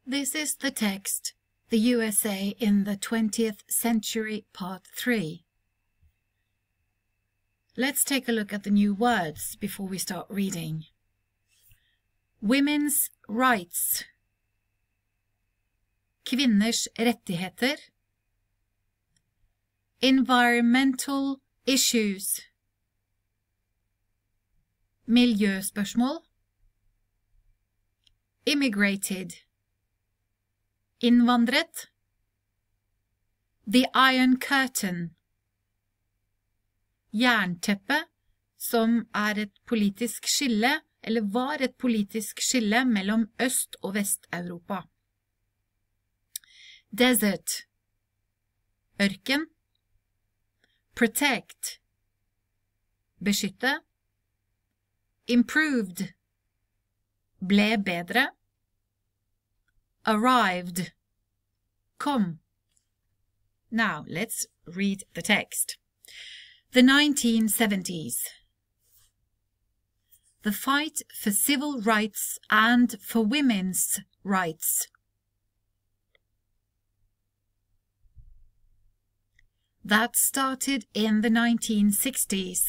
This is the text, The USA in the 20th Century, Part 3. Let's take a look at the new words before we start reading. Women's rights. Kvinners rettigheter. Environmental issues. Miljøspørsmål. Immigrated. Innvandret. The Iron Curtain. Jernteppe, som et politisk skille, eller var et politisk skille mellom Øst- og Vest-Europa. Desert. Ørken. Protect. Beskytte. Improved. Ble bedre. Arrived. Kom. Now, let's read the text. The 1970s. The fight for civil rights and for women's rights. That started in the 1960s.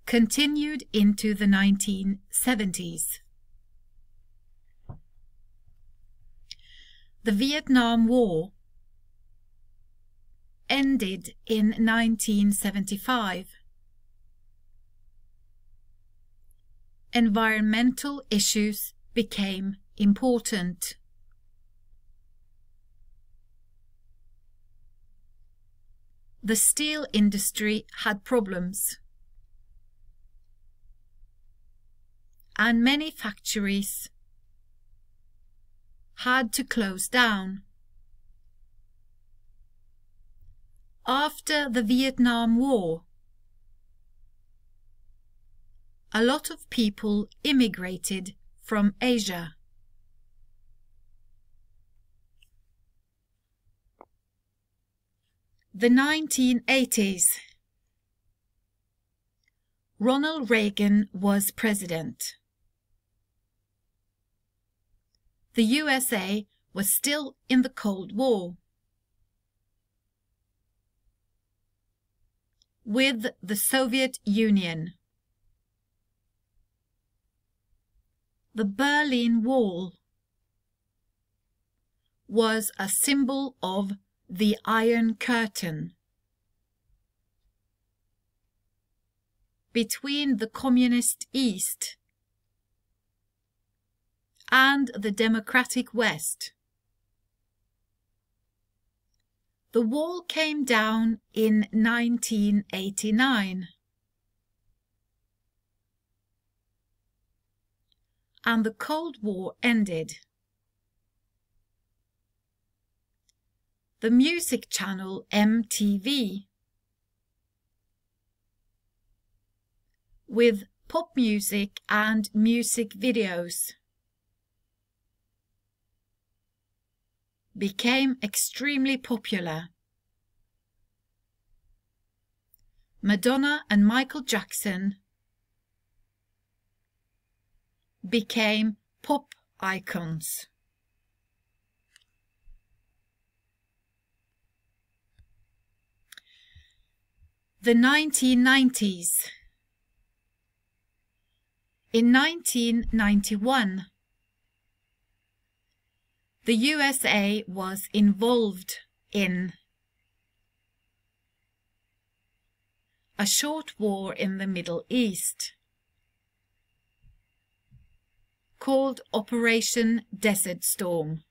Continued into the 1970s. The Vietnam War ended in 1975. Environmental issues became important. The steel industry had problems, and many factories had to close down. After the Vietnam War, a lot of people immigrated from Asia. The 1980s. Ronald Reagan was president. The USA was still in the Cold War, with the Soviet Union. The Berlin Wall was a symbol of the Iron Curtain between the Communist East and the Democratic West. The wall came down in 1989, and the Cold War ended. The music channel MTV, with pop music and music videos, became extremely popular. Madonna and Michael Jackson became pop icons. The 1990s. In 1991, the USA was involved in a short war in the Middle East called Operation Desert Storm.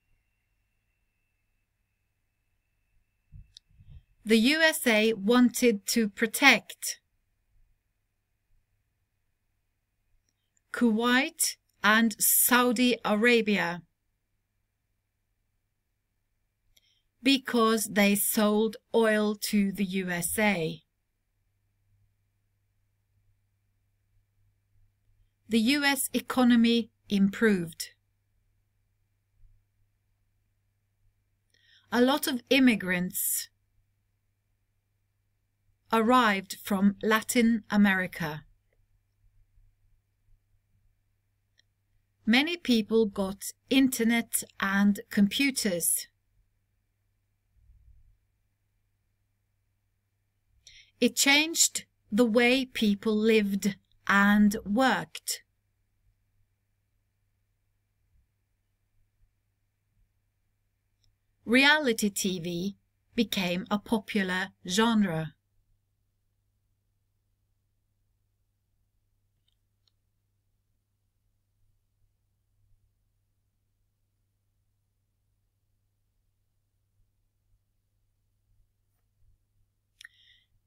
The USA wanted to protect Kuwait and Saudi Arabia because they sold oil to the USA. The US economy improved. A lot of immigrants arrived from Latin America. Many people got internet and computers. It changed the way people lived and worked. Reality TV became a popular genre.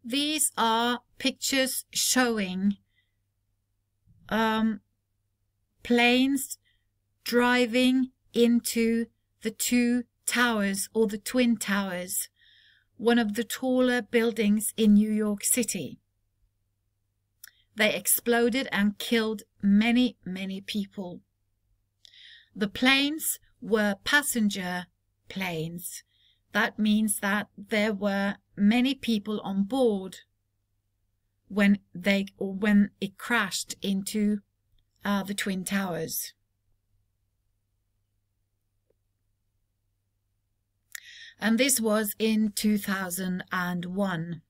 These are pictures showing planes driving into the two towers, or the Twin Towers, one of the taller buildings in New York City. They exploded and killed many, many people. The planes were passenger planes. That means that there were many people on board when it crashed into the Twin Towers. And this was in 2001.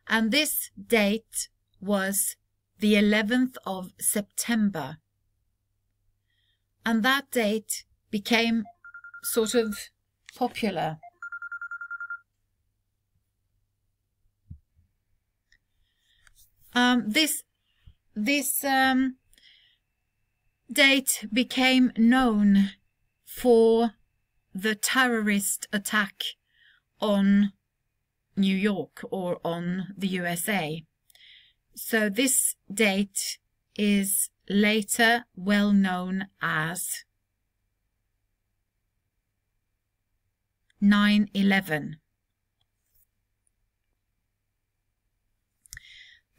And this date was the 11th of September. And that date became sort of popular. This date became known for the terrorist attack on New York, or on the USA. So this date is later well known as 9/11.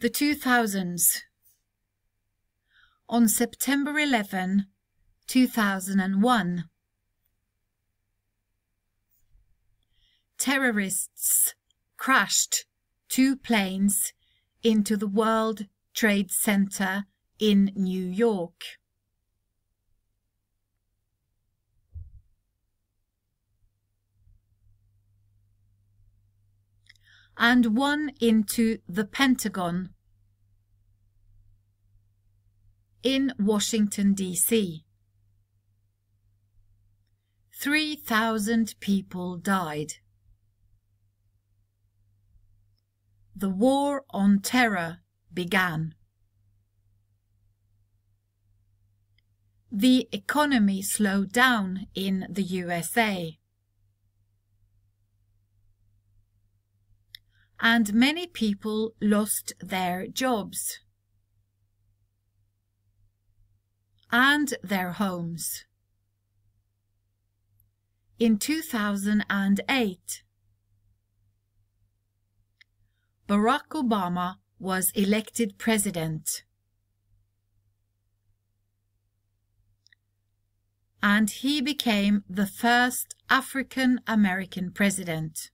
The 2000s. On September 11, 2001, terrorists crashed two planes into the World Trade Center in New York. And one into the Pentagon in Washington, D.C. 3,000 people died. The war on terror began. The economy slowed down in the USA. And many people lost their jobs and their homes. In 2008, Barack Obama was elected president, and he became the first African American president.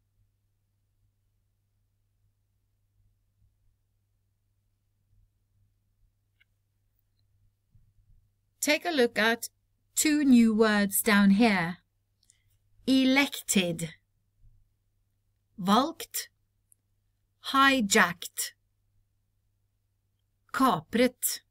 Take a look at two new words down here. Elected, valgt, hijacked, kapret.